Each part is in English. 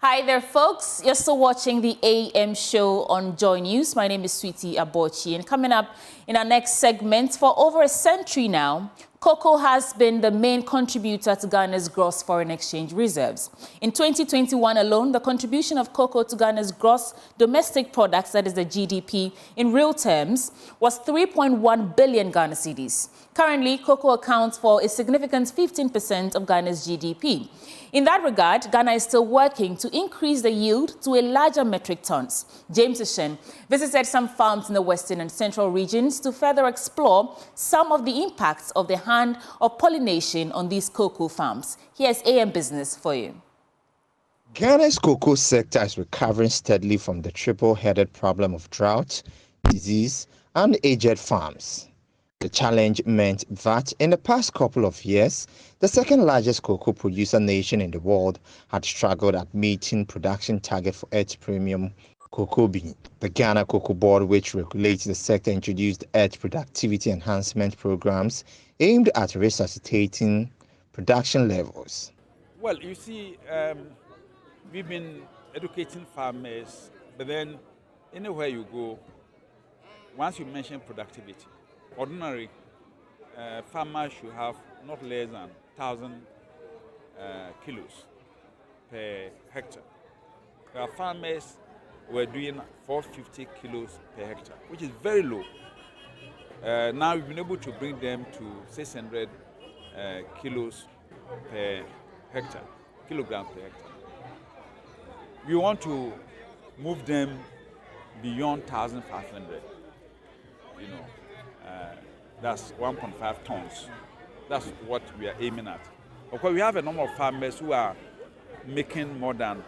Hi there, folks. You're still watching the AM show on Joy News. My name is Sweetie Abochi, and coming up in our next segment, for over a century now, cocoa has been the main contributor to Ghana's gross foreign exchange reserves. In 2021 alone, the contribution of cocoa to Ghana's gross domestic products, that is the GDP, in real terms, was 3.1 billion Ghana cedis. Currently, cocoa accounts for a significant 15% of Ghana's GDP. In that regard, Ghana is still working to increase the yield to a larger metric tons. James Ishen visited some farms in the western and central regions to further explore some of the impacts of the hand of pollination on these cocoa farms. Here's AM Business for you. Ghana's cocoa sector is recovering steadily from the triple-headed problem of drought, disease, and aged farms. The challenge meant that in the past couple of years, the second largest cocoa producer nation in the world had struggled at meeting production target for its premium cocoa bean. The Ghana COCOBOD, which regulates the sector, introduced earth productivity enhancement programs aimed at resuscitating production levels. Well, you see, we've been educating farmers, but then anywhere you go, once you mention productivity, ordinary farmers should have not less than 1,000 kilos per hectare. Our farmers were doing 450 kilos per hectare, which is very low. Now we've been able to bring them to 600 kilos per hectare, kilograms per hectare. We want to move them beyond 1,500, that's 1.5 tons. That's what we are aiming at. Of course, we have a number of farmers who are making more than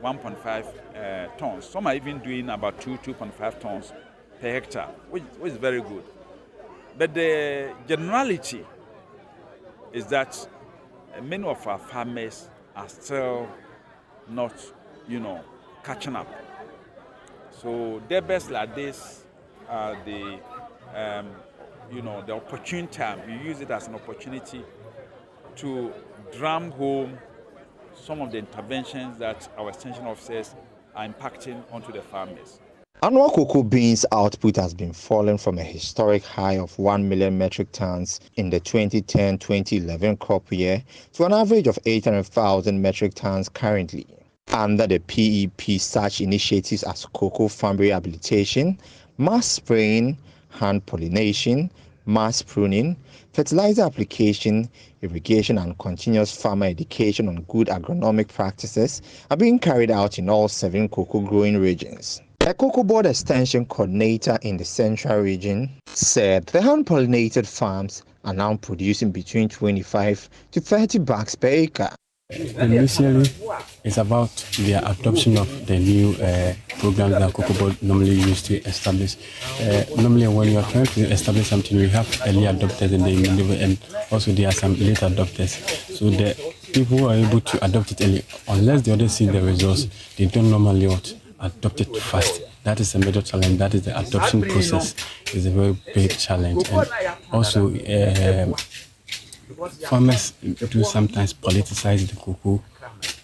1.5 tons. Some are even doing about 2.5 tons per hectare, which is very good. But the generality is that many of our farmers are still not, catching up. So debates like this are the opportune time. We use it as an opportunity to drum home some of the interventions that our extension officers are impacting onto the farmers. Annual cocoa beans output has been falling from a historic high of 1 million metric tons in the 2010-2011 crop year to an average of 800,000 metric tons currently. Under the PEP, such initiatives as cocoa farm rehabilitation, mass spraying, hand pollination, mass pruning, fertilizer application, irrigation, and continuous farmer education on good agronomic practices are being carried out in all 7 cocoa growing regions. A COCOBOD extension coordinator in the central region said the hand-pollinated farms are now producing between 25 to 30 bags per acre. Initially, it's about the adoption of the new programs that COCOBOD normally used to establish. Normally, when you are trying to establish something, we have early adopters and also there are some late adopters. So the people who are able to adopt it early, unless the others see the results, they don't normally adopt it fast. That is a major challenge. That is the adoption process. It's a very big challenge. And also, farmers do sometimes politicize the cocoa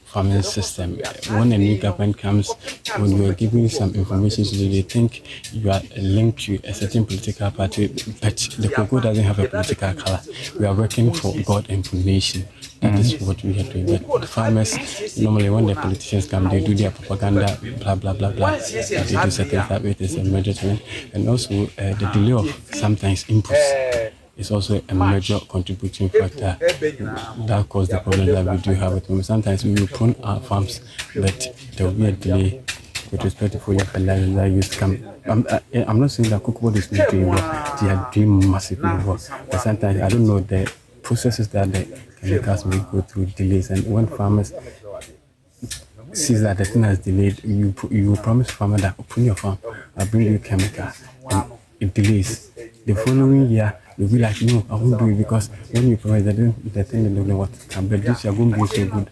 farming system. When a new government comes, when you are giving some information, so they think you are linked to a certain political party, but the cocoa doesn't have a political color. We are working for God and for nation. That is what we are doing. But the farmers, normally when the politicians come, they do their propaganda, blah, blah, blah, blah. They do certain stuff. It is a major challenge. And also the delay of sometimes inputs is also a major contributing factor that causes the problem that we do have at home. Sometimes we will prune our farms, but there will be a delay with respect to foliar fertilizer that used to come. I'm not saying that COCOBOD is not doing well. They are doing massively well. But sometimes I don't know the processes that the chemicals may go through delays. And when farmers see that the thing has delayed, you promise farmer that open your farm, I'll bring you chemical, and it delays. The following year, you'll be like, no, I won't do it because when you promise the thing, they don't know what to come. But this year won't be so good.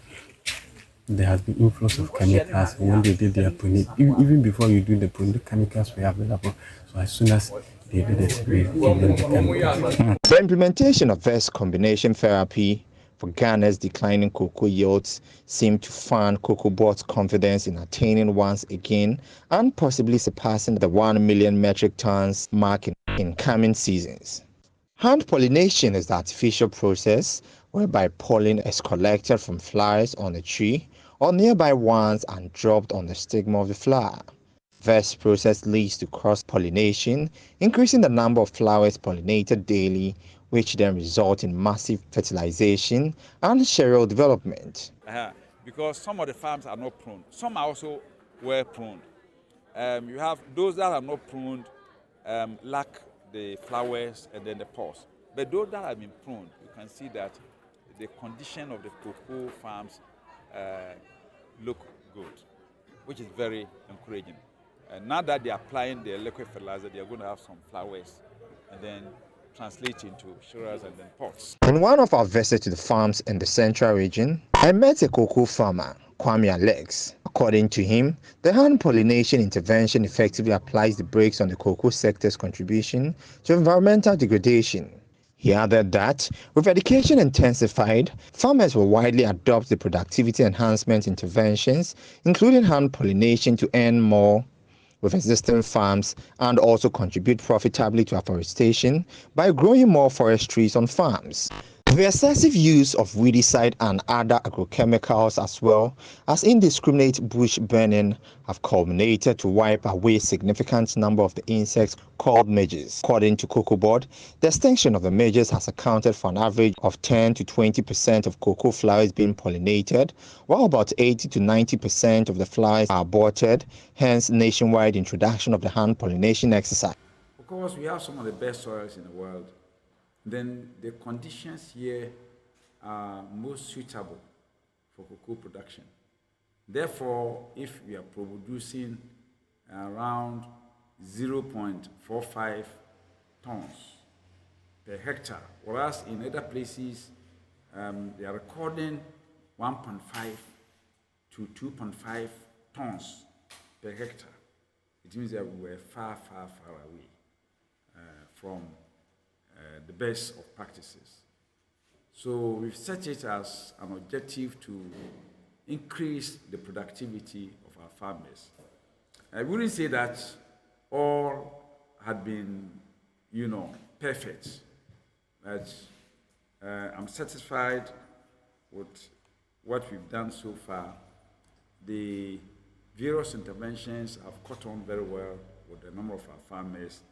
There has been influx of chemicals when they did their pruning. Even before you do the pruning, the chemicals were available. So as soon as they did it, we give them the chemicals. The implementation of vest combination therapy for Ghana's declining cocoa yields seem to fan COCOBOD's confidence in attaining once again and possibly surpassing the 1 million metric tons mark in coming seasons. Hand pollination is the artificial process whereby pollen is collected from flowers on a tree or nearby ones and dropped on the stigma of the flower. This process leads to cross-pollination, increasing the number of flowers pollinated daily, which then result in massive fertilization and cereal development. Because some of the farms are not pruned. Some are also well pruned. You have those that are not pruned lack the flowers and then the pulse. But those that have been pruned, you can see that the condition of the cocoa farms look good, which is very encouraging. Now that they are applying the liquid fertilizer, they are going to have some flowers and then translate into cereals and then pods. In one of our visits to the farms in the central region, I met a cocoa farmer, Kwame Alex. According to him, the hand pollination intervention effectively applies the brakes on the cocoa sector's contribution to environmental degradation. He added that, with education intensified, farmers will widely adopt the productivity enhancement interventions, including hand pollination, to earn more with existing farms and also contribute profitably to afforestation by growing more forest trees on farms. The excessive use of weedicide and other agrochemicals as well as indiscriminate bush burning have culminated to wipe away a significant number of the insects called midges. According to COCOBOD, the extinction of the midges has accounted for an average of 10 to 20% of cocoa flowers being pollinated, while about 80 to 90% of the flowers are aborted, hence nationwide introduction of the hand pollination exercise. Of course, we have some of the best soils in the world. Then the conditions here are most suitable for cocoa production. Therefore, if we are producing around 0.45 tons per hectare, whereas in other places they are recording 1.5 to 2.5 tons per hectare, it means that we were far, far, far away from the best of practices. So we've set it as an objective to increase the productivity of our farmers. I wouldn't say that all had been, perfect, but I'm satisfied with what we've done so far. The various interventions have caught on very well with a number of our farmers.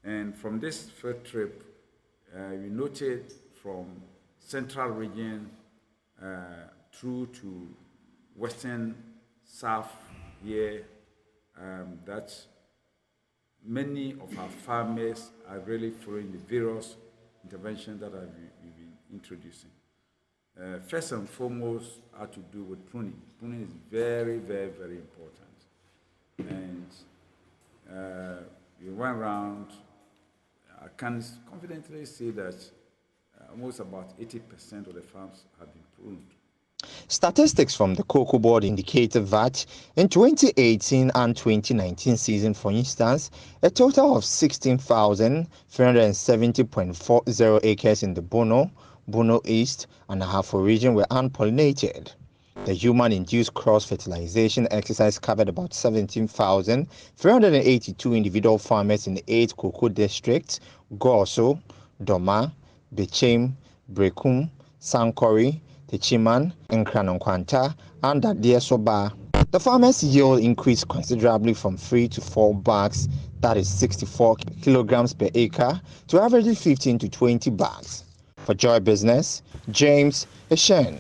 And from this field trip, we noted from central region through to western south here that many of our farmers are really following the various interventions that we've been introducing. First and foremost, had to do with pruning. Pruning is very, very, very important. And we went around. I can confidently say that almost about 80% of the farms have been pruned. Statistics from the COCOBOD indicated that in 2018 and 2019 season, for instance, a total of 16,370.40 acres in the Bono East and Ahafo region were unpollinated. The human-induced cross-fertilization exercise covered about 17,382 individual farmers in 8 cocoa districts: Goso, Doma, Bechem, Brekum, Sankori, Techiman, Nkranonkwanta, and Adiesoba. The farmers' yield increased considerably from 3 to 4 bags, that is 64 kilograms per acre, to averaging 15 to 20 bags. For Joy Business, James Eshen.